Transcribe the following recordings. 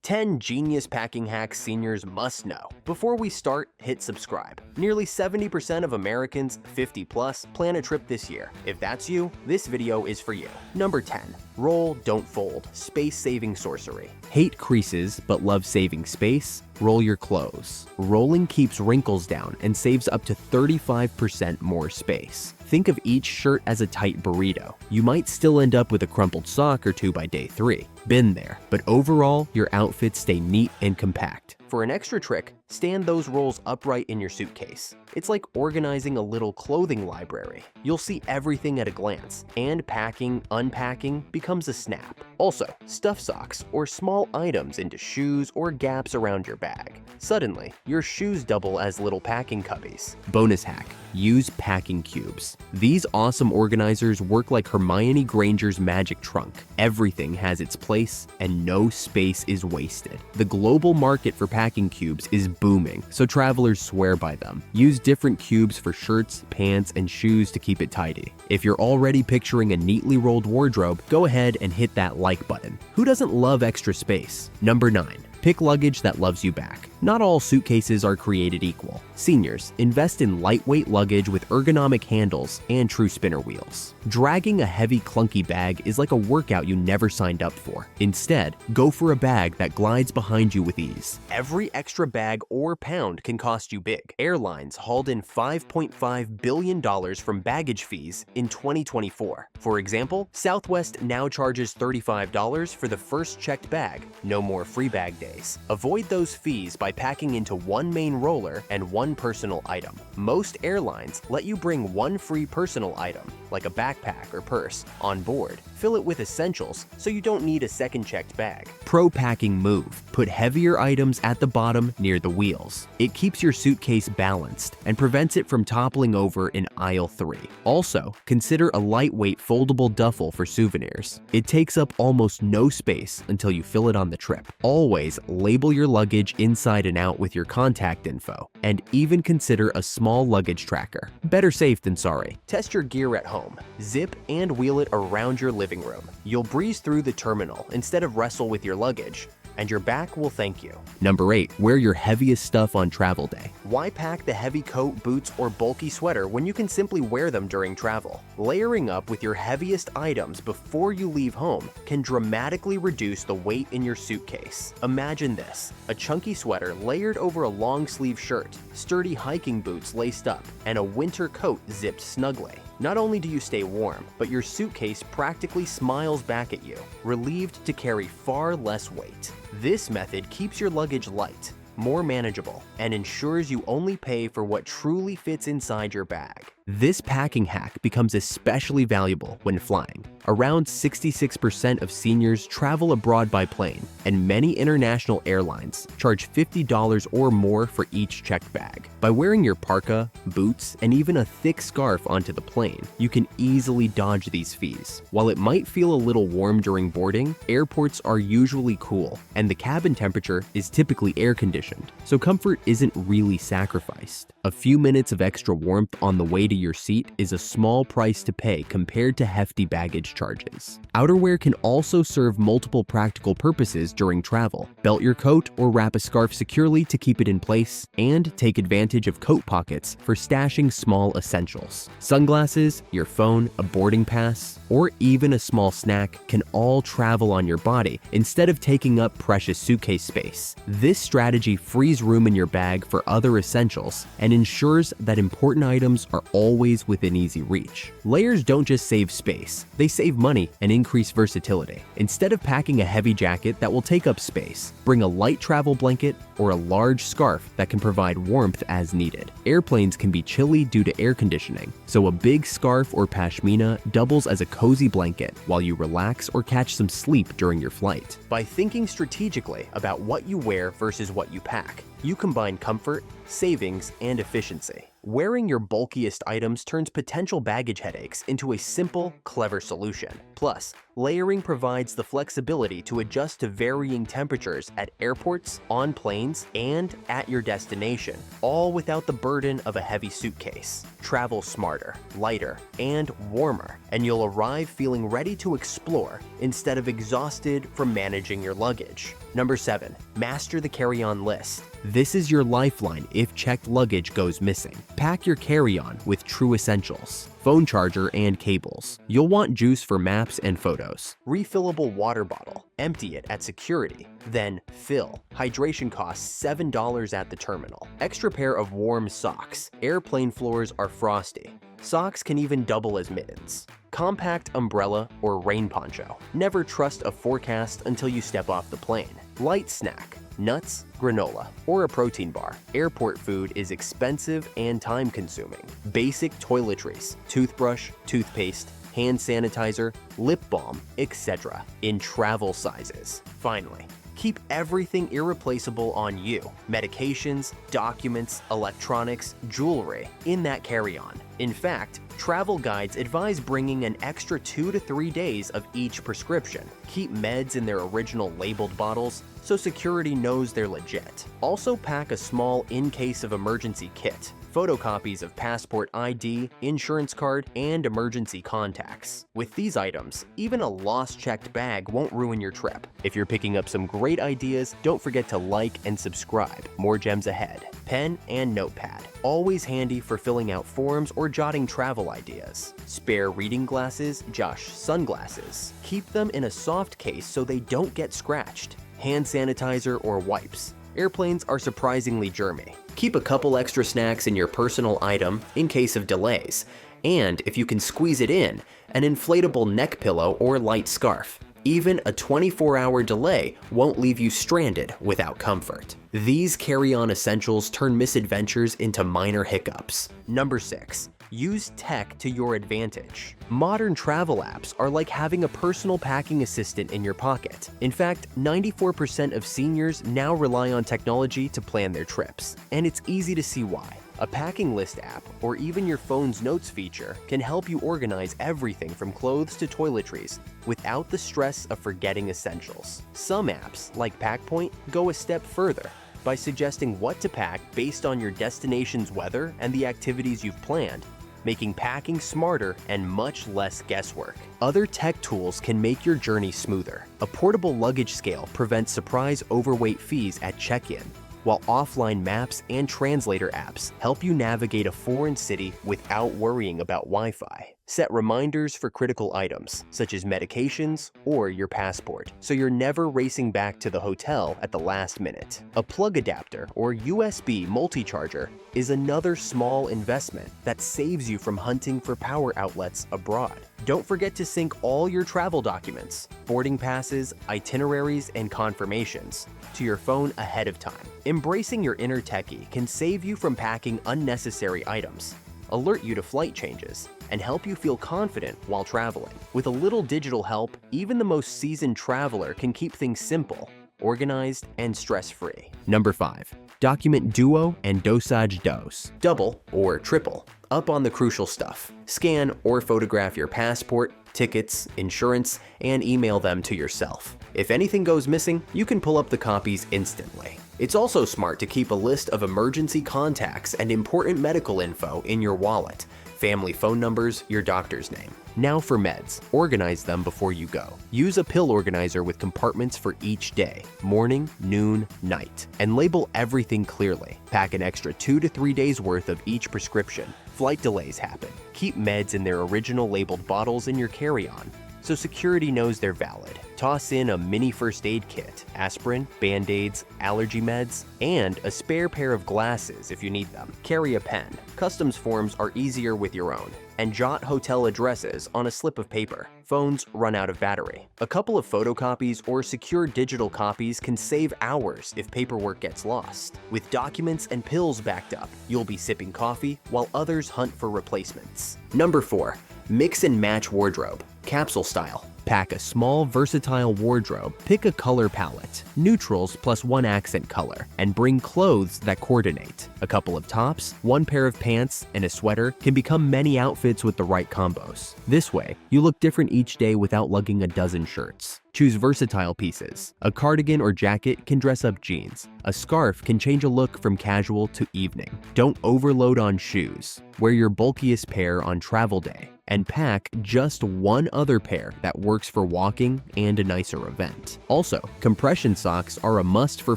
10 genius packing hacks seniors must know. Before we start, hit subscribe. Nearly 70% of Americans 50 plus plan a trip this year. If that's you, this video is for you. Number 10. Roll, don't fold. Space-saving sorcery. Hate creases but love saving space? Roll your clothes. Rolling keeps wrinkles down and saves up to 35% more space. Think of each shirt as a tight burrito. You might still end up with a crumpled sock or two by day 3. Been there, but overall, your outfits stay neat and compact. For an extra trick, stand those rolls upright in your suitcase. It's like organizing a little clothing library. You'll see everything at a glance, and packing, unpacking becomes a snap. Also, stuff socks or small items into shoes or gaps around your bag. Suddenly, your shoes double as little packing cubbies. Bonus hack: use packing cubes. These awesome organizers work like Hermione Granger's magic trunk. Everything has its place and no space is wasted. The global market for packing cubes is booming, so travelers swear by them. Use different cubes for shirts, pants, and shoes to keep it tidy. If you're already picturing a neatly rolled wardrobe, go ahead and hit that like button. Who doesn't love extra space? Number 9. Pick luggage that loves you back. Not all suitcases are created equal. Seniors, invest in lightweight luggage with ergonomic handles and true spinner wheels. Dragging a heavy, clunky bag is like a workout you never signed up for. Instead, go for a bag that glides behind you with ease. Every extra bag or pound can cost you big. Airlines hauled in $5.5 billion from baggage fees in 2024. For example, Southwest now charges $35 for the first checked bag. No more free bag days. Avoid those fees by packing into one main roller and one personal item. Most airlines let you bring one free personal item, like a backpack or purse, on board. Fill it with essentials so you don't need a second checked bag. Pro packing move: put heavier items at the bottom near the wheels. It keeps your suitcase balanced and prevents it from toppling over in aisle 3. Also, consider a lightweight foldable duffel for souvenirs. It takes up almost no space until you fill it on the trip. Always label your luggage inside and out with your contact info, and even consider a small luggage tracker. Better safe than sorry. Test your gear at home. Zip and wheel it around your living room. You'll breeze through the terminal instead of wrestle with your luggage, and your back will thank you. Number 8. Wear your heaviest stuff on travel day. Why pack the heavy coat, boots, or bulky sweater when you can simply wear them during travel? Layering up with your heaviest items before you leave home can dramatically reduce the weight in your suitcase. Imagine this: a chunky sweater layered over a long-sleeve shirt, sturdy hiking boots laced up, and a winter coat zipped snugly. Not only do you stay warm, but your suitcase practically smiles back at you, relieved to carry far less weight. This method keeps your luggage light, more manageable, and ensures you only pay for what truly fits inside your bag. This packing hack becomes especially valuable when flying. Around 66% of seniors travel abroad by plane, and many international airlines charge $50 or more for each checked bag. By wearing your parka, boots, and even a thick scarf onto the plane, you can easily dodge these fees. While it might feel a little warm during boarding, airports are usually cool, and the cabin temperature is typically air-conditioned, so comfort isn't really sacrificed. A few minutes of extra warmth on the way to your seat is a small price to pay compared to hefty baggage charges. Outerwear can also serve multiple practical purposes during travel. Belt your coat or wrap a scarf securely to keep it in place, and take advantage of coat pockets for stashing small essentials. Sunglasses, your phone, a boarding pass, or even a small snack can all travel on your body instead of taking up precious suitcase space. This strategy frees room in your bag for other essentials and ensures that important items are always within easy reach. Layers don't just save space, they save money and increase versatility. Instead of packing a heavy jacket that will take up space, bring a light travel blanket or a large scarf that can provide warmth as needed. Airplanes can be chilly due to air conditioning, so a big scarf or pashmina doubles as a cozy blanket while you relax or catch some sleep during your flight. By thinking strategically about what you wear versus what you pack, you combine comfort, savings, and efficiency. Wearing your bulkiest items turns potential baggage headaches into a simple, clever solution. Plus, Layering provides the flexibility to adjust to varying temperatures at airports, on planes, and at your destination, all without the burden of a heavy suitcase. Travel smarter, lighter, and warmer, and you'll arrive feeling ready to explore instead of exhausted from managing your luggage. Number 7. Master the carry-on list. This is your lifeline if checked luggage goes missing. Pack your carry-on with true essentials: phone charger and cables. You'll want juice for maps and photos. Refillable water bottle. Empty it at security, then fill. Hydration costs $7 at the terminal. Extra pair of warm socks. Airplane floors are frosty. Socks can even double as mittens. Compact umbrella or rain poncho. Never trust a forecast until you step off the plane. Light snack. Nuts, granola, or a protein bar. Airport food is expensive and time-consuming. Basic toiletries, toothbrush, toothpaste, hand sanitizer, lip balm, etc. in travel sizes. Finally, keep everything irreplaceable on you. Medications, documents, electronics, jewelry in that carry-on. In fact, travel guides advise bringing an extra 2 to 3 days of each prescription. Keep meds in their original labeled bottles so security knows they're legit. Also pack a small in-case of emergency kit. Photocopies of passport ID, insurance card, and emergency contacts. With these items, even a lost checked bag won't ruin your trip. If you're picking up some great ideas, don't forget to like and subscribe. More gems ahead. Pen and notepad, always handy for filling out forms or jotting travel ideas. Spare reading glasses, Josh sunglasses. Keep them in a soft case so they don't get scratched. Hand sanitizer or wipes. Airplanes are surprisingly germy. Keep a couple extra snacks in your personal item in case of delays. And if you can squeeze it in, an inflatable neck pillow or light scarf. Even a 24-hour delay won't leave you stranded without comfort. These carry-on essentials turn misadventures into minor hiccups. Number 6. Use tech to your advantage. Modern travel apps are like having a personal packing assistant in your pocket. In fact, 94% of seniors now rely on technology to plan their trips, and it's easy to see why. A packing list app, or even your phone's notes feature, can help you organize everything from clothes to toiletries without the stress of forgetting essentials. Some apps, like PackPoint, go a step further by suggesting what to pack based on your destination's weather and the activities you've planned, making packing smarter and much less guesswork. Other tech tools can make your journey smoother. A portable luggage scale prevents surprise overweight fees at check-in, while offline maps and translator apps help you navigate a foreign city without worrying about Wi-Fi. Set reminders for critical items, such as medications or your passport, so you're never racing back to the hotel at the last minute. A plug adapter or USB multi-charger is another small investment that saves you from hunting for power outlets abroad. Don't forget to sync all your travel documents, boarding passes, itineraries, and confirmations to your phone ahead of time. Embracing your inner techie can save you from packing unnecessary items, alert you to flight changes, and help you feel confident while traveling. With a little digital help, even the most seasoned traveler can keep things simple, organized, and stress-free. Number 5. Document duo and dosage dose. Double or triple up on the crucial stuff. Scan or photograph your passport, tickets, insurance, and email them to yourself. If anything goes missing, you can pull up the copies instantly. It's also smart to keep a list of emergency contacts and important medical info in your wallet. Family phone numbers, your doctor's name. Now for meds. Organize them before you go. Use a pill organizer with compartments for each day, morning, noon, night, and label everything clearly. Pack an extra 2 to 3 days worth of each prescription. Flight delays happen. Keep meds in their original labeled bottles in your carry-on, so security knows they're valid. Toss in a mini first aid kit, aspirin, band-aids, allergy meds, and a spare pair of glasses if you need them. Carry a pen. Customs forms are easier with your own. And jot hotel addresses on a slip of paper. Phones run out of battery. A couple of photocopies or secure digital copies can save hours if paperwork gets lost. With documents and pills backed up, you'll be sipping coffee while others hunt for replacements. Number 4. Mix and match wardrobe. Capsule style. Pack a small, versatile wardrobe. Pick a color palette, neutrals plus one accent color, and bring clothes that coordinate. A couple of tops, one pair of pants, and a sweater can become many outfits with the right combos. This way, you look different each day without lugging a dozen shirts. Choose versatile pieces. A cardigan or jacket can dress up jeans. A scarf can change a look from casual to evening. Don't overload on shoes. Wear your bulkiest pair on travel day, and pack just one other pair that works for walking and a nicer event. Also, compression socks are a must for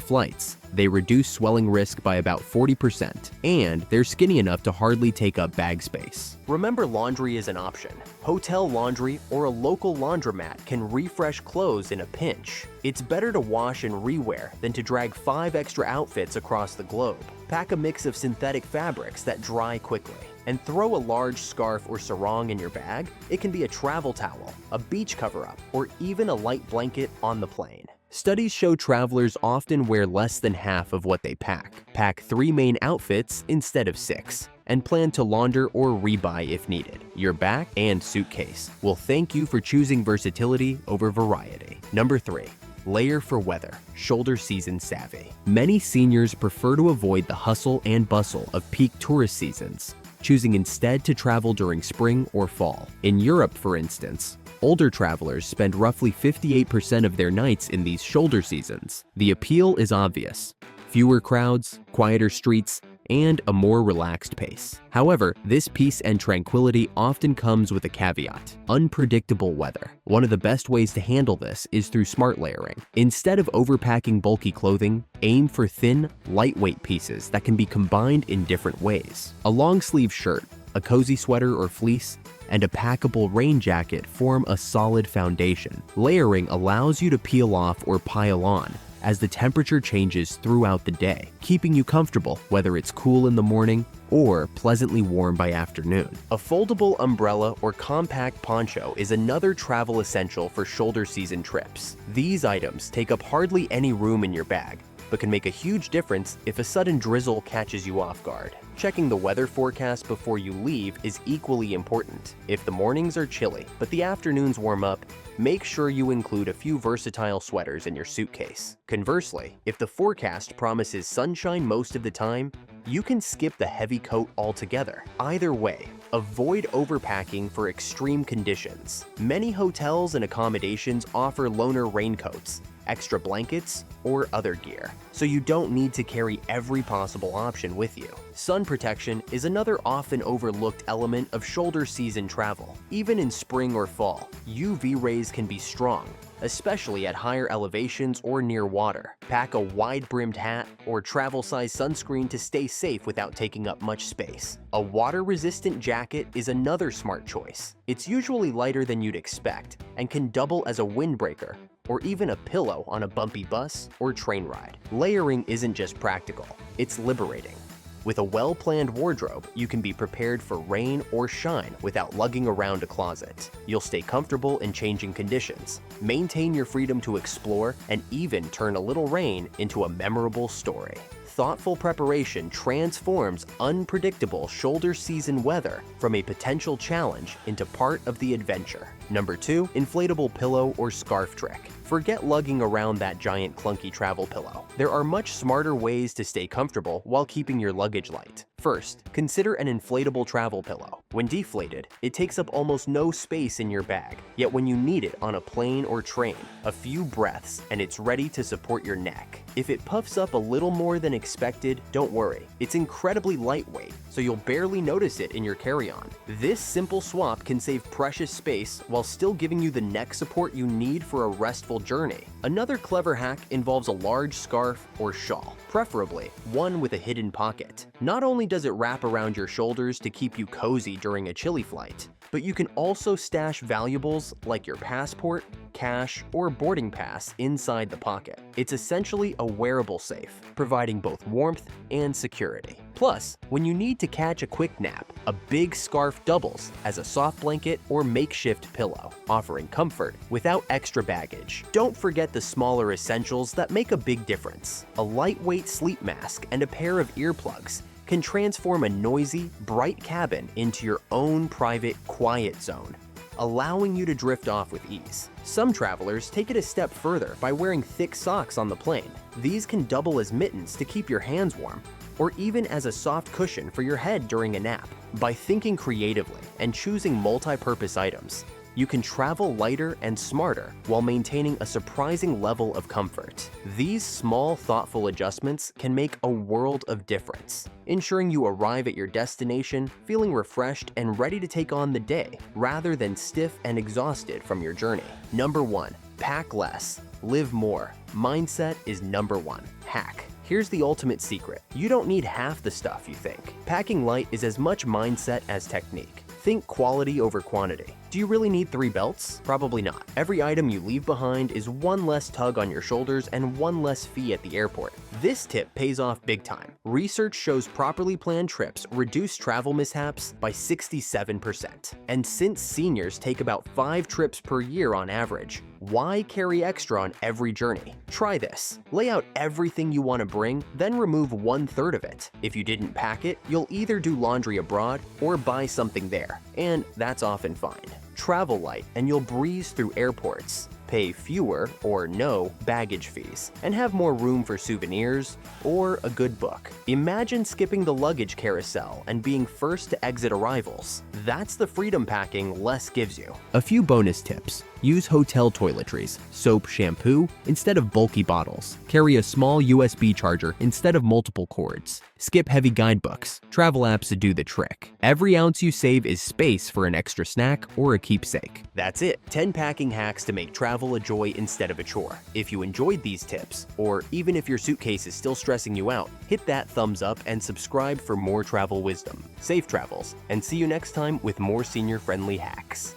flights. They reduce swelling risk by about 40%, and they're skinny enough to hardly take up bag space. Remember, laundry is an option. Hotel laundry or a local laundromat can refresh clothes in a pinch. It's better to wash and rewear than to drag 5 extra outfits across the globe. Pack a mix of synthetic fabrics that dry quickly, and throw a large scarf or sarong in your bag. It can be a travel towel, a beach cover-up, or even a light blanket on the plane. Studies show travelers often wear less than half of what they pack. Pack 3 main outfits instead of 6, and plan to launder or rebuy if needed. Your bag and suitcase will thank you for choosing versatility over variety. Number 3. Layer for weather, shoulder season savvy. Many seniors prefer to avoid the hustle and bustle of peak tourist seasons, choosing instead to travel during spring or fall. In Europe, for instance, older travelers spend roughly 58% of their nights in these shoulder seasons. The appeal is obvious: fewer crowds, quieter streets, and a more relaxed pace. However, this peace and tranquility often comes with a caveat: unpredictable weather. One of the best ways to handle this is through smart layering. Instead of overpacking bulky clothing, aim for thin, lightweight pieces that can be combined in different ways. A long-sleeve shirt, a cozy sweater or fleece, and a packable rain jacket form a solid foundation. Layering allows you to peel off or pile on as the temperature changes throughout the day, keeping you comfortable whether it's cool in the morning or pleasantly warm by afternoon. A foldable umbrella or compact poncho is another travel essential for shoulder season trips. These items take up hardly any room in your bag, but can make a huge difference if a sudden drizzle catches you off guard. Checking the weather forecast before you leave is equally important. If the mornings are chilly, but the afternoons warm up, make sure you include a few versatile sweaters in your suitcase. Conversely, if the forecast promises sunshine most of the time, you can skip the heavy coat altogether. Either way, avoid overpacking for extreme conditions. Many hotels and accommodations offer loaner raincoats, extra blankets, or other gear, so you don't need to carry every possible option with you. Sun protection is another often overlooked element of shoulder season travel. Even in spring or fall, UV rays can be strong, especially at higher elevations or near water. Pack a wide-brimmed hat or travel-size sunscreen to stay safe without taking up much space. A water-resistant jacket is another smart choice. It's usually lighter than you'd expect and can double as a windbreaker or even a pillow on a bumpy bus or train ride. Layering isn't just practical, it's liberating. With a well-planned wardrobe, you can be prepared for rain or shine without lugging around a closet. You'll stay comfortable in changing conditions, maintain your freedom to explore, and even turn a little rain into a memorable story. Thoughtful preparation transforms unpredictable shoulder season weather from a potential challenge into part of the adventure. Number 2, inflatable pillow or scarf trick. Forget lugging around that giant clunky travel pillow. There are much smarter ways to stay comfortable while keeping your luggage light. First, consider an inflatable travel pillow. When deflated, it takes up almost no space in your bag, yet when you need it on a plane or train, a few breaths and it's ready to support your neck. If it puffs up a little more than expected, don't worry. It's incredibly lightweight, so you'll barely notice it in your carry-on. This simple swap can save precious space while still giving you the neck support you need for a restful journey. Another clever hack involves a large scarf or shawl, preferably one with a hidden pocket. Not only does it wrap around your shoulders to keep you cozy during a chilly flight, but you can also stash valuables like your passport, cash, or boarding pass inside the pocket. It's essentially a wearable safe, providing both warmth and security. Plus, when you need to catch a quick nap, a big scarf doubles as a soft blanket or makeshift pillow, offering comfort without extra baggage. Don't forget the smaller essentials that make a big difference. A lightweight sleep mask and a pair of earplugs can transform a noisy, bright cabin into your own private, quiet zone. allowing you to drift off with ease. Some travelers take it a step further by wearing thick socks on the plane. These can double as mittens to keep your hands warm, or even as a soft cushion for your head during a nap. By thinking creatively and choosing multi-purpose items, you can travel lighter and smarter while maintaining a surprising level of comfort. These small, thoughtful adjustments can make a world of difference, ensuring you arrive at your destination feeling refreshed and ready to take on the day, rather than stiff and exhausted from your journey. Number 1. Pack less, live more. Mindset is number 1. Hack. Here's the ultimate secret. You don't need half the stuff you think. Packing light is as much mindset as technique. Think quality over quantity. Do you really need 3 belts? Probably not. Every item you leave behind is one less tug on your shoulders and one less fee at the airport. This tip pays off big time. Research shows properly planned trips reduce travel mishaps by 67%. And since seniors take about 5 trips per year on average, why carry extra on every journey? Try this. Lay out everything you want to bring, then remove 1/3 of it. If you didn't pack it, you'll either do laundry abroad or buy something there, and that's often fine. Travel light and you'll breeze through airports, pay fewer or no baggage fees, and have more room for souvenirs or a good book. Imagine skipping the luggage carousel and being first to exit arrivals. That's the freedom packing less gives you. A few bonus tips. Use hotel toiletries, soap, shampoo instead of bulky bottles. Carry a small USB charger instead of multiple cords. Skip heavy guidebooks. Travel apps do the trick. Every ounce you save is space for an extra snack or a keepsake. That's it. 10 packing hacks to make travel a joy instead of a chore. If you enjoyed these tips, or even if your suitcase is still stressing you out, hit that thumbs up and subscribe for more travel wisdom. Safe travels, and see you next time with more senior-friendly hacks.